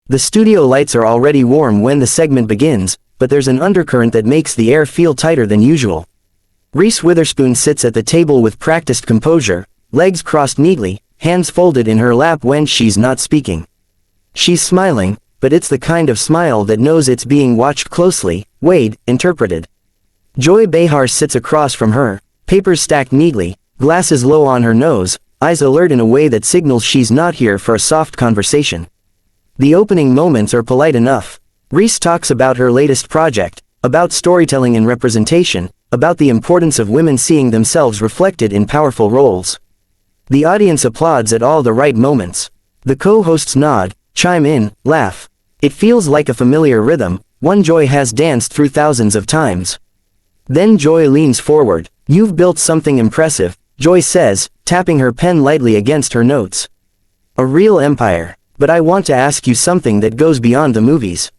The studio lights are already warm when the segment begins, but there's an undercurrent that makes the air feel tighter than usual. Reese Witherspoon sits at the table with practiced composure, legs crossed neatly, hands folded in her lap when she's not speaking. She's smiling, but it's the kind of smile that knows it's being watched closely, weighed, interpreted. Joy Behar sits across from her, papers stacked neatly, glasses low on her nose, eyes alert in a way that signals she's not here for a soft conversation. The opening moments are polite enough. Reese talks about her latest project, about storytelling and representation, about the importance of women seeing themselves reflected in powerful roles. The audience applauds at all the right moments. The co-hosts nod, chime in, laugh. It feels like a familiar rhythm, one Joy has danced through thousands of times. Then Joy leans forward. "You've built something impressive," Joy says, tapping her pen lightly against her notes. "A real empire. But I want to ask you something that goes beyond the movies."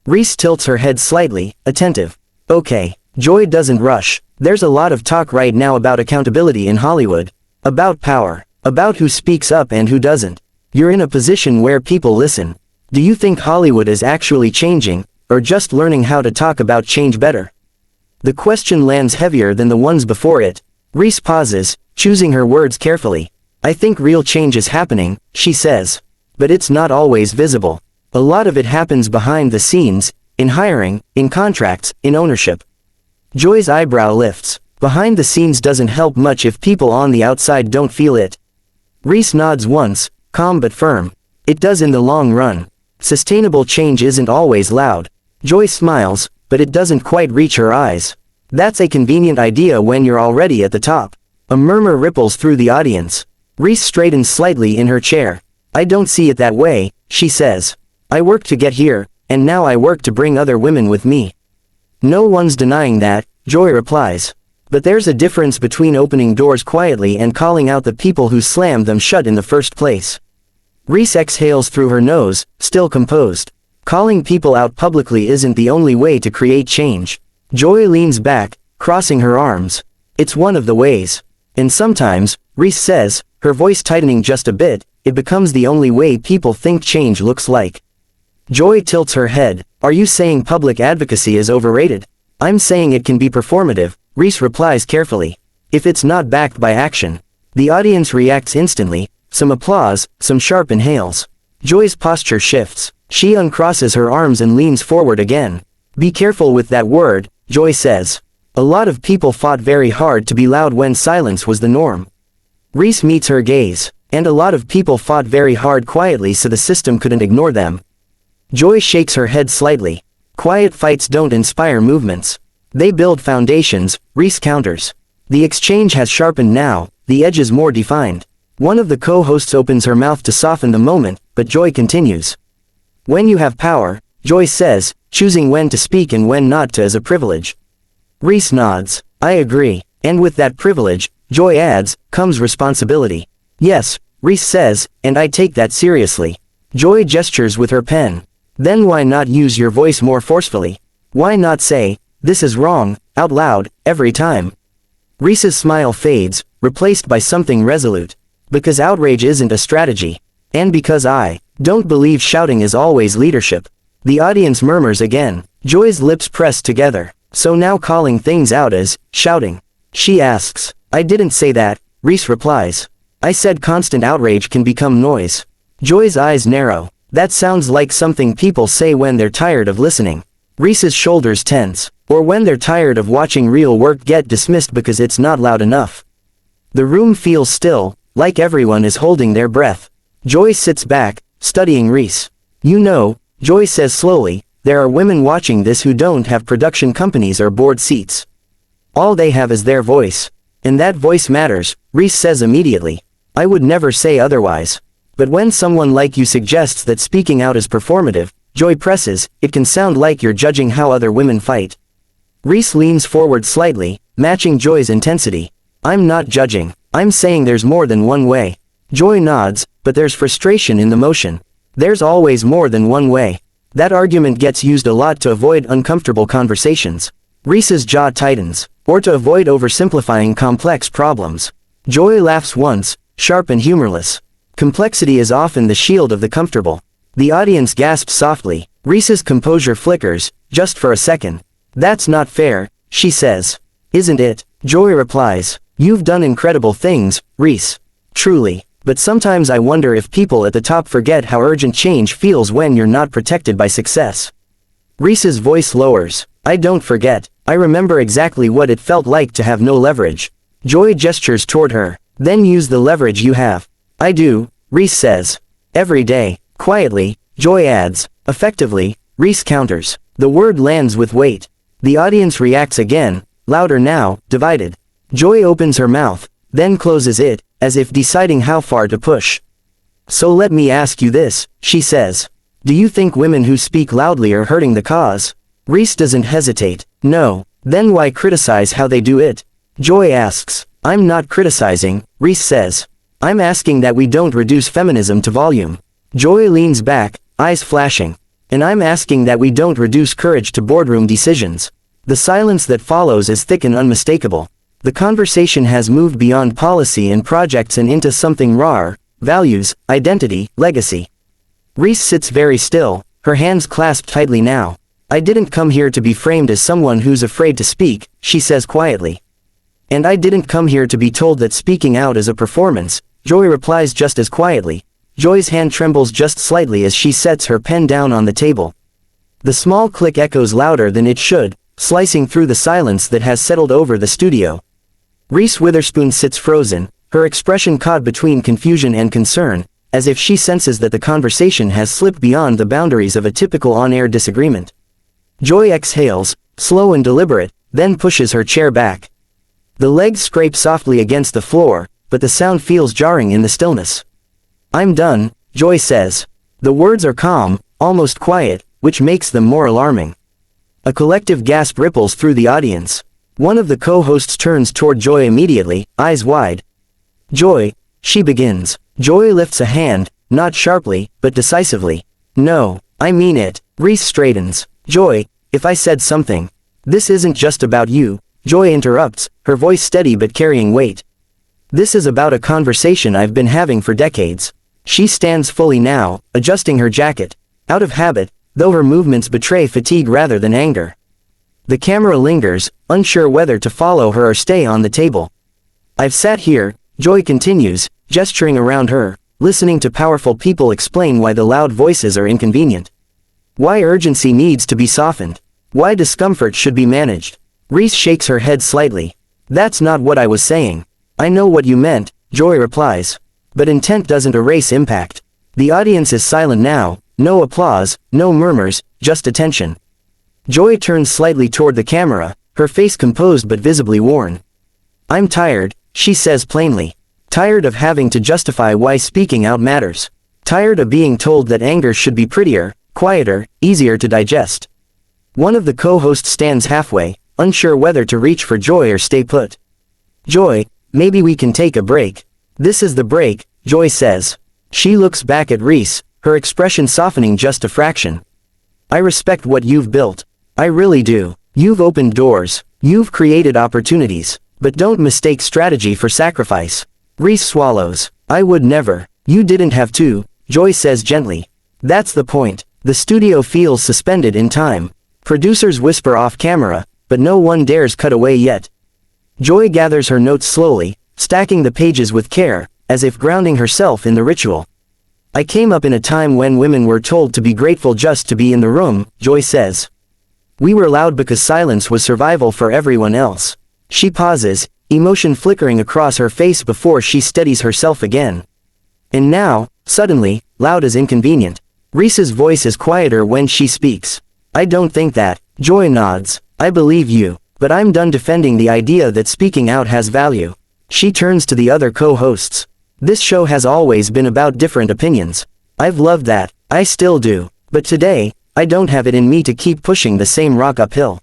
Reese tilts her head slightly, attentive. "Okay." Joy doesn't rush. "There's a lot of talk right now about accountability in Hollywood. About power. About who speaks up and who doesn't. You're in a position where people listen. Do you think Hollywood is actually changing, or just learning how to talk about change better?" The question lands heavier than the ones before it. Reese pauses, choosing her words carefully. "I think real change is happening," she says. "But it's not always visible. A lot of it happens behind the scenes, in hiring, in contracts, in ownership." Joy's eyebrow lifts. Behind the scenes doesn't help much if people on the outside don't feel it. Reese nods once, calm but firm. "It does in the long run. Sustainable change isn't always loud." Joy smiles, but it doesn't quite reach her eyes. "That's a convenient idea when you're already at the top." A murmur ripples through the audience. Reese straightens slightly in her chair. "I don't see it that way," she says. "I worked to get here, and now I work to bring other women with me." "No one's denying that," Joy replies. "But there's a difference between opening doors quietly and calling out the people who slammed them shut in the first place." Reese exhales through her nose, still composed. "Calling people out publicly isn't the only way to create change." Joy leans back, crossing her arms. "It's one of the ways. And sometimes," Reese says, her voice tightening just a bit, "it becomes the only way people think change looks like." Joy tilts her head. "Are you saying public advocacy is overrated?" "I'm saying it can be performative," Reese replies carefully. "If it's not backed by action." The audience reacts instantly, some applause, some sharp inhales. Joy's posture shifts. She uncrosses her arms and leans forward again. "Be careful with that word," Joy says. "A lot of people fought very hard to be loud when silence was the norm." Reese meets her gaze. "And a lot of people fought very hard quietly so the system couldn't ignore them." Joy shakes her head slightly. "Quiet fights don't inspire movements. They build foundations," Reese counters. "The exchange has sharpened now, the edges more defined." One of the co-hosts opens her mouth to soften the moment, but Joy continues. "When you have power," Joy says, "choosing when to speak and when not to is a privilege." Reese nods. "I agree. And with that privilege," Joy adds, "comes responsibility." "Yes," Reese says, "and I take that seriously." Joy gestures with her pen. "Then why not use your voice more forcefully? Why not say, 'This is wrong,' out loud, every time?" Reese's smile fades, replaced by something resolute. "Because outrage isn't a strategy. And because I don't believe shouting is always leadership." The audience murmurs again. Joy's lips press together. "So now calling things out is shouting?" She asks. "I didn't say that," Reese replies. "I said constant outrage can become noise." Joy's eyes narrow. "That sounds like something people say when they're tired of listening." Reese's shoulders tense. "Or when they're tired of watching real work get dismissed because it's not loud enough." The room feels still, like everyone is holding their breath. Joy sits back, studying Reese. "You know," Joy says slowly, "there are women watching this who don't have production companies or board seats. All they have is their voice. And that voice matters," Reese says immediately. "I would never say otherwise. But when someone like you suggests that speaking out is performative," Joy presses, "it can sound like you're judging how other women fight." Reese leans forward slightly, matching Joy's intensity. "I'm not judging. I'm saying there's more than one way." Joy nods, but there's frustration in the motion. "There's always more than one way." That argument gets used a lot to avoid uncomfortable conversations. Reese's jaw tightens. "Or to avoid oversimplifying complex problems." Joy laughs once, sharp and humorless. "Complexity is often the shield of the comfortable." The audience gasps softly. Reese's composure flickers, just for a second. That's not fair, she says. Isn't it? Joy replies. You've done incredible things, Reese. Truly. But sometimes I wonder if people at the top forget how urgent change feels when you're not protected by success. Reese's voice lowers. I don't forget. I remember exactly what it felt like to have no leverage. Joy gestures toward her. Then use the leverage you have. I do, Reese says. Every day. Quietly, Joy adds. Effectively, Reese counters. The word lands with weight. The audience reacts again, louder now, divided. Joy opens her mouth, then closes it, as if deciding how far to push. So let me ask you this, she says. Do you think women who speak loudly are hurting the cause? Reese doesn't hesitate. No. Then why criticize how they do it? Joy asks. I'm not criticizing, Reese says. I'm asking that we don't reduce feminism to volume. Joy leans back, eyes flashing. And I'm asking that we don't reduce courage to boardroom decisions. The silence that follows is thick and unmistakable. The conversation has moved beyond policy and projects and into something rawer: values, identity, legacy. Reese sits very still, her hands clasped tightly now. I didn't come here to be framed as someone who's afraid to speak, she says quietly. And I didn't come here to be told that speaking out is a performance, Joy replies just as quietly. Joy's hand trembles just slightly as she sets her pen down on the table. The small click echoes louder than it should, slicing through the silence that has settled over the studio. Reese Witherspoon sits frozen, her expression caught between confusion and concern, as if she senses that the conversation has slipped beyond the boundaries of a typical on-air disagreement. Joy exhales, slow and deliberate, then pushes her chair back. The legs scrape softly against the floor, but the sound feels jarring in the stillness. I'm done, Joy says. The words are calm, almost quiet, which makes them more alarming. A collective gasp ripples through the audience. One of the co-hosts turns toward Joy immediately, eyes wide. Joy, she begins. Joy lifts a hand, not sharply, but decisively. No, I mean it. Reese straightens. Joy, if I said something. This isn't just about you, Joy interrupts, her voice steady but carrying weight. This is about a conversation I've been having for decades. She stands fully now, adjusting her jacket. Out of habit, though her movements betray fatigue rather than anger. The camera lingers, unsure whether to follow her or stay on the table. I've sat here, Joy continues, gesturing around her, listening to powerful people explain why the loud voices are inconvenient. Why urgency needs to be softened. Why discomfort should be managed. Reese shakes her head slightly. That's not what I was saying. I know what you meant, Joy replies. But intent doesn't erase impact. The audience is silent now, no applause, no murmurs, just attention. Joy turns slightly toward the camera, her face composed but visibly worn. I'm tired, she says plainly. Tired of having to justify why speaking out matters. Tired of being told that anger should be prettier, quieter, easier to digest. One of the co-hosts stands halfway, unsure whether to reach for Joy or stay put. Joy, maybe we can take a break. This is the break, Joy says. She looks back at Reese, her expression softening just a fraction. I respect what you've built. I really do. You've opened doors. You've created opportunities. But don't mistake strategy for sacrifice. Reese swallows. I would never. You didn't have to, Joy says gently. That's the point. The studio feels suspended in time. Producers whisper off camera, but no one dares cut away yet. Joy gathers her notes slowly, stacking the pages with care, as if grounding herself in the ritual. I came up in a time when women were told to be grateful just to be in the room, Joy says. We were loud because silence was survival for everyone else. She pauses, emotion flickering across her face before she steadies herself again. And now, suddenly, loud is inconvenient. Reese's voice is quieter when she speaks. I don't think that, Joy nods. I believe you, but I'm done defending the idea that speaking out has value. She turns to the other co-hosts. This show has always been about different opinions. I've loved that, I still do. But today, I don't have it in me to keep pushing the same rock uphill.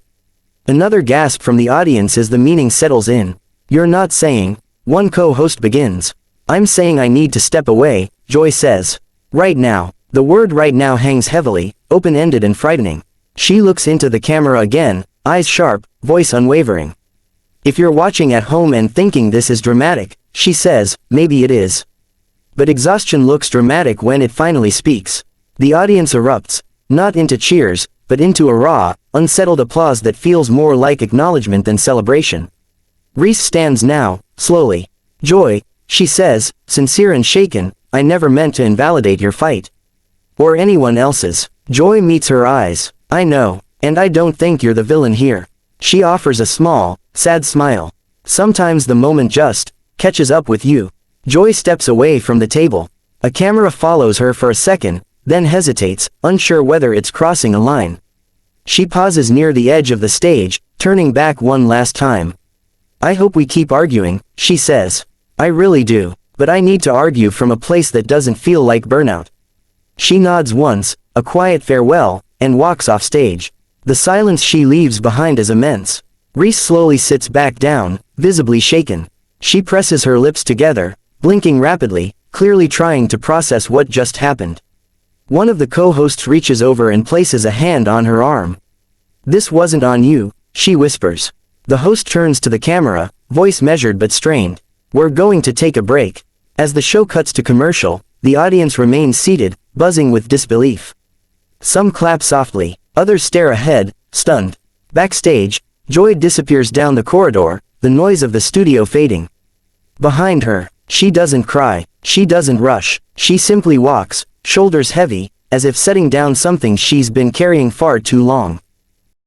Another gasp from the audience as the meaning settles in. You're not saying, one co-host begins. I'm saying I need to step away, Joy says. Right now. The word right now hangs heavily, open-ended and frightening. She looks into the camera again, eyes sharp, voice unwavering. If you're watching at home and thinking this is dramatic, she says, maybe it is. But exhaustion looks dramatic when it finally speaks. The audience erupts, not into cheers, but into a raw, unsettled applause that feels more like acknowledgement than celebration. Reese stands now, slowly. "Joy," she says, sincere and shaken, "I never meant to invalidate your fight. Or anyone else's." Joy meets her eyes. "I know, and I don't think you're the villain here." She offers a small, sad smile. "Sometimes the moment just catches up with you." Joy steps away from the table. A camera follows her for a second, then hesitates, unsure whether it's crossing a line. She pauses near the edge of the stage, turning back one last time. "I hope we keep arguing," she says. "I really do, but I need to argue from a place that doesn't feel like burnout." She nods once, a quiet farewell, and walks off stage. The silence she leaves behind is immense. Reese slowly sits back down, visibly shaken. She presses her lips together, blinking rapidly, clearly trying to process what just happened. One of the co-hosts reaches over and places a hand on her arm. "This wasn't on you," she whispers. The host turns to the camera, voice measured but strained. "We're going to take a break." As the show cuts to commercial, the audience remains seated, buzzing with disbelief. Some clap softly, others stare ahead, stunned. Backstage, Joy disappears down the corridor, the noise of the studio fading. Behind her, she doesn't cry, she doesn't rush, she simply walks, shoulders heavy, as if setting down something she's been carrying far too long.